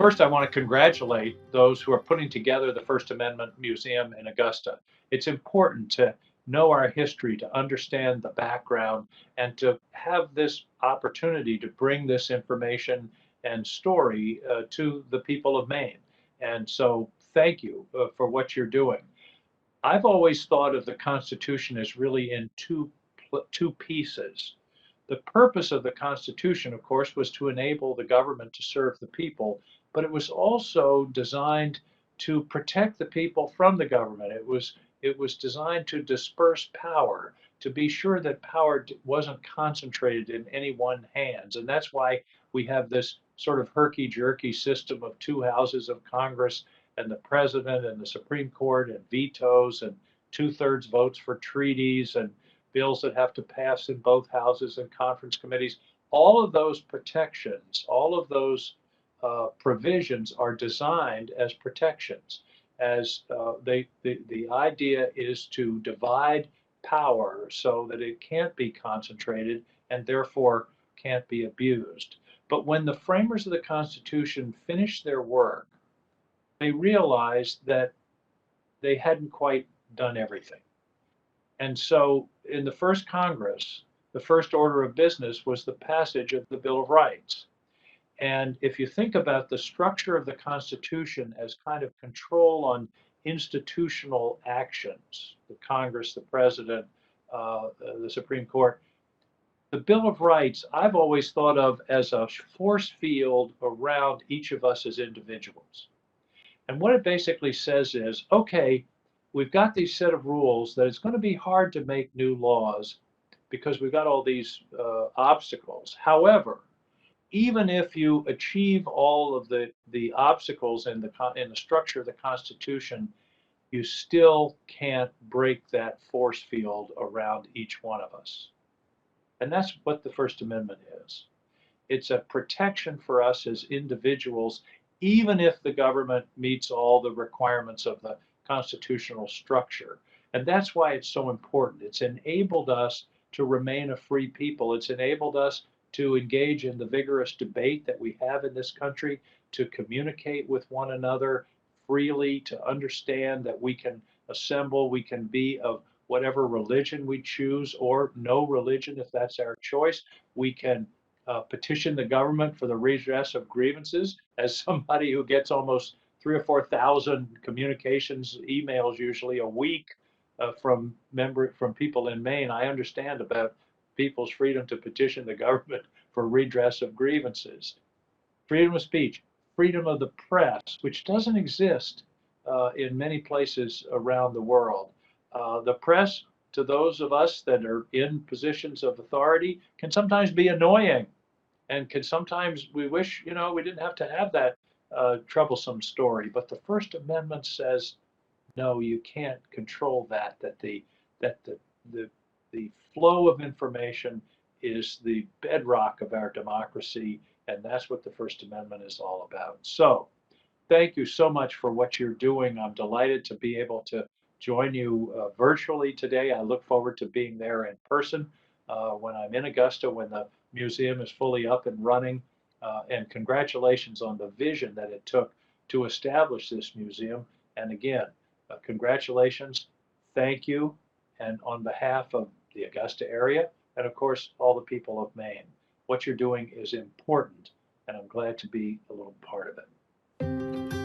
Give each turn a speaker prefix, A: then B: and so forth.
A: First, I want to congratulate those who are putting together the First Amendment Museum in Augusta. It's important to know our history, to understand the background, and to have this opportunity to bring this information and story to the people of Maine. And so, thank you for what you're doing. I've always thought of the Constitution as really in two pieces. The purpose of the Constitution, of course, was to enable the government to serve the people, but it was also designed to protect the people from the government. It was designed to disperse power, to be sure that power wasn't concentrated in any one hands. And that's why we have this sort of herky-jerky system of two houses of Congress and the president and the Supreme Court and vetoes and two-thirds votes for treaties and bills that have to pass in both houses and conference committees. All of those protections, all of those provisions are designed as protections. As the idea is to divide power so that it can't be concentrated and therefore can't be abused. But when the framers of the Constitution finished their work, they realized that they hadn't quite done everything. And so in the first Congress, the first order of business was the passage of the Bill of Rights. And if you think about the structure of the Constitution as kind of control on institutional actions, the Congress, the President, the Supreme Court, the Bill of Rights, I've always thought of as a force field around each of us as individuals. And what it basically says is, okay, we've got these set of rules that it's going to be hard to make new laws because we've got all these obstacles. However, even if you achieve all of the obstacles in the structure of the Constitution, you still can't break that force field around each one of us. And that's what the First Amendment is. It's a protection for us as individuals, even if the government meets all the requirements of the constitutional structure. And that's why it's so important. It's enabled us to remain a free people. It's enabled us to engage in the vigorous debate that we have in this country, to communicate with one another freely, to understand that we can assemble, we can be of whatever religion we choose or no religion if that's our choice. We can petition the government for the redress of grievances. As somebody who gets almost 3 or 4 thousand communications, emails usually a week from people in Maine, I understand about people's freedom to petition the government for redress of grievances. Freedom of speech, freedom of the press, which doesn't exist in many places around the world. The press, to those of us that are in positions of authority, can sometimes be annoying, and can sometimes we wish, we didn't have to have that troublesome story. But the First Amendment says, no, you can't control that. That the flow of information is the bedrock of our democracy, and that's what the First Amendment is all about. So, thank you so much for what you're doing. I'm delighted to be able to join you virtually today. I look forward to being there in person when I'm in Augusta, when the museum is fully up and running. And congratulations on the vision that it took to establish this museum. And again, congratulations, thank you, and on behalf of the Augusta area, and of course, all the people of Maine, what you're doing is important, and I'm glad to be a little part of it.